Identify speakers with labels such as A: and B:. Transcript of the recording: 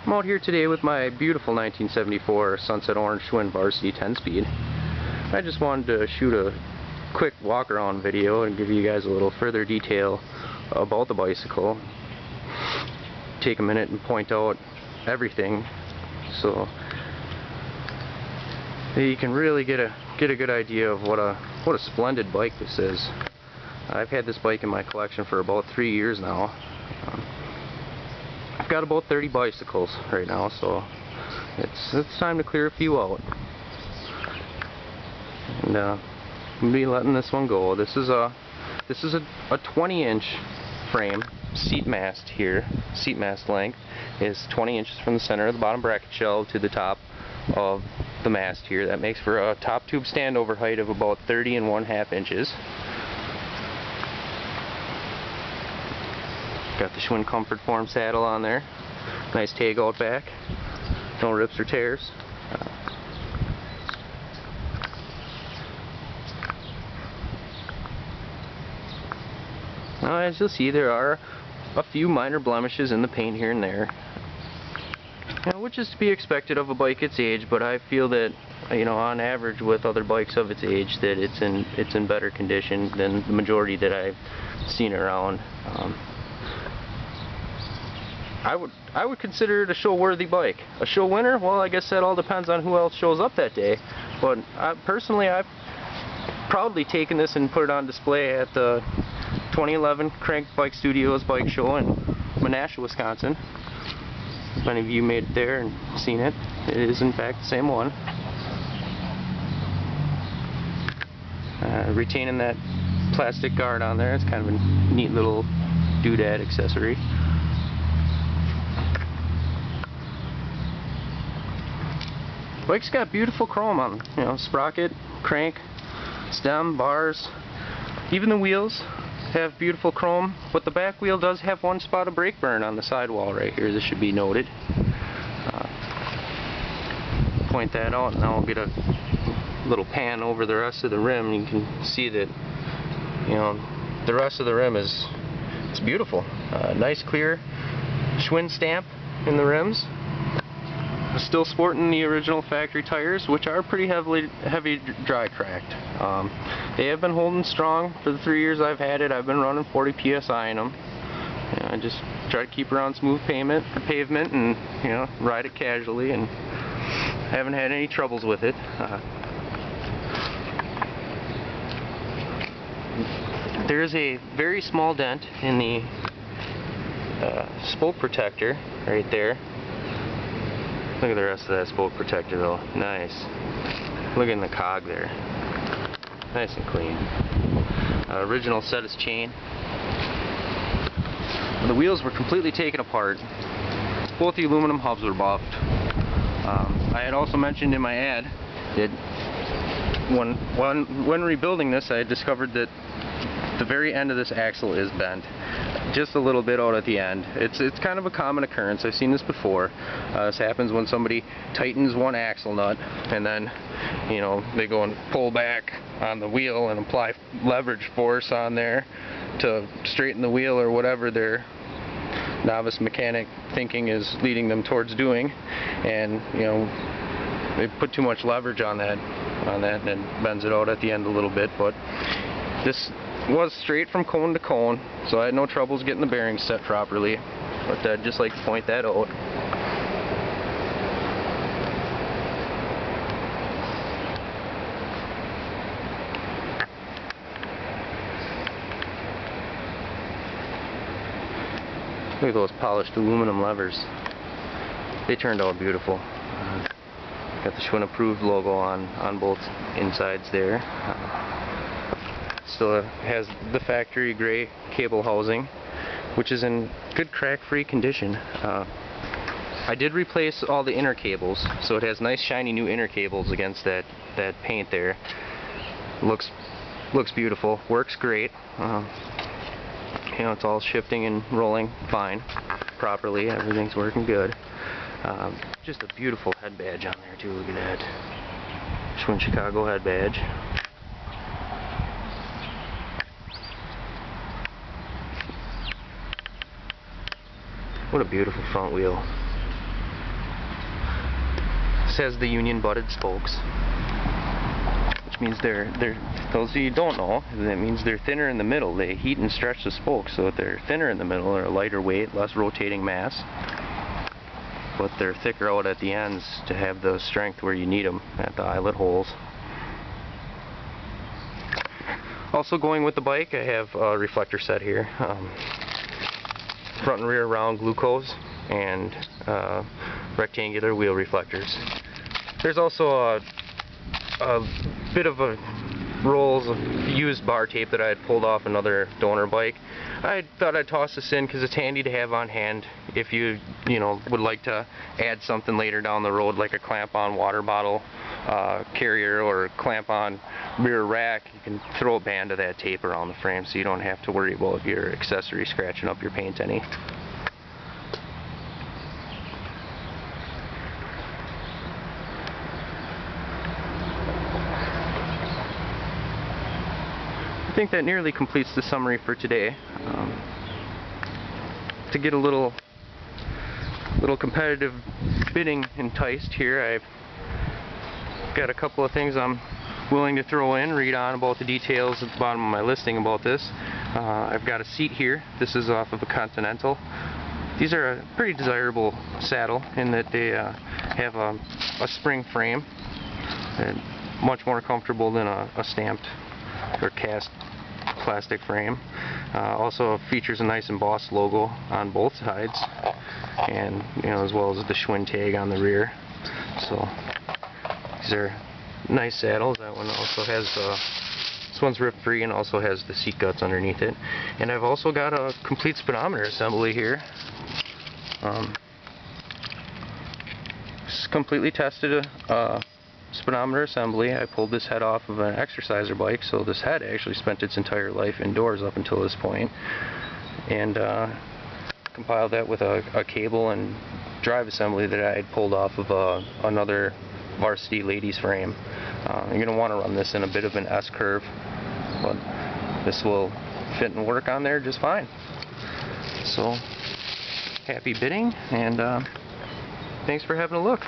A: I'm out here today with my beautiful 1974 Sunset Orange Schwinn Varsity 10-speed. I just wanted to shoot a quick walk around video and give you guys a little further detail about the bicycle. Take a minute and point out everything so that you can really get a good idea of what a splendid bike this is. I've had this bike in my collection for about 3 years now. I've got about 30 bicycles right now, so it's time to clear a few out. And I'm gonna be letting this one go. This is a 20-inch frame. Seat mast here. Seat mast length is 20 inches from the center of the bottom bracket shell to the top of the mast here. That makes for a top tube standover height of about 30 1/2 inches. Got the Schwinn Comfort Form saddle on there. Nice tag out back. No rips or tears. Now, as you'll see, there are a few minor blemishes in the paint here and there, which is to be expected of a bike its age, but I feel that, on average with other bikes of its age, that it's in better condition than the majority that I've seen around. I would consider it a show-worthy bike. A show winner? Well, I guess that all depends on who else shows up that day. But personally, I've proudly taken this and put it on display at the 2011 Crank Bike Studios bike show in Menasha, Wisconsin. If any of you made it there and seen it, it is in fact the same one. Retaining that plastic guard on there, it's kind of a neat little doodad accessory. Bike's got beautiful chrome on them, sprocket, crank, stem, bars, even the wheels have beautiful chrome, but the back wheel does have one spot of brake burn on the sidewall right here. This should be noted. Point that out, and now we'll get a little pan over the rest of the rim. You can see that, the rest of the rim it's beautiful. Nice clear Schwinn stamp in the rims. Still sporting the original factory tires, which are pretty heavy dry cracked. They have been holding strong for the 3 years I've had it. I've been running 40 psi in them. I just try to keep around smooth pavement and ride it casually, and haven't had any troubles with it. There's a very small dent in the spoke protector right there. Look at the rest of that spoke protector though. Nice. Look at the cog there. Nice and clean. Original set is chain. The wheels were completely taken apart. Both the aluminum hubs were buffed. I had also mentioned in my ad that when rebuilding this, I had discovered that the very end of this axle is bent. Just a little bit out at the end. It's kind of a common occurrence. I've seen this before. This happens when somebody tightens one axle nut and then they go and pull back on the wheel and apply leverage force on there to straighten the wheel or whatever their novice mechanic thinking is leading them towards doing, and they put too much leverage on that and it bends it out at the end a little bit. But this was straight from cone to cone, so I had no troubles getting the bearings set properly, but I'd just like to point that out. Look at those polished aluminum levers. They turned out beautiful. Got the Schwinn approved logo on both insides there. Still has the factory gray cable housing, which is in good crack-free condition. I did replace all the inner cables, so it has nice shiny new inner cables against that paint there. Looks beautiful, works great. It's all shifting and rolling fine, properly. Everything's working good. Just a beautiful head badge on there too. Look at that Schwinn Chicago head badge. What a beautiful front wheel. This has the union butted spokes, which means they're those of you who don't know, that means they're thinner in the middle. They heat and stretch the spokes so that they're thinner in the middle, they're a lighter weight, less rotating mass, but they're thicker out at the ends to have the strength where you need them at the eyelet holes. Also going with the bike, I have a reflector set here. Front and rear round glucose and rectangular wheel reflectors. There's also a bit of a rolls of used bar tape that I had pulled off another donor bike. I thought I'd toss this in because it's handy to have on hand if you would like to add something later down the road, like a clamp-on water bottle carrier or a clamp-on rear rack. You can throw a band of that tape around the frame so you don't have to worry about your accessory scratching up your paint any. I think that nearly completes the summary for today. To get a little competitive bidding enticed here, I've got a couple of things I'm willing to throw in. Read on about the details at the bottom of my listing about this. I've got a seat here. This is off of a Continental. These are a pretty desirable saddle in that they have a spring frame and much more comfortable than a stamped or cast plastic frame. Also features a nice embossed logo on both sides, and as well as the Schwinn tag on the rear. So these are nice saddles. That one also has this one's rip free and also has the seat guts underneath it. And I've also got a complete speedometer assembly here. Just completely tested a speedometer assembly. I pulled this head off of an exerciser bike, so this head actually spent its entire life indoors up until this point, and compiled that with a cable and drive assembly that I had pulled off of another Varsity ladies frame. You're going to want to run this in a bit of an S-curve, but this will fit and work on there just fine. So happy bidding, and thanks for having a look.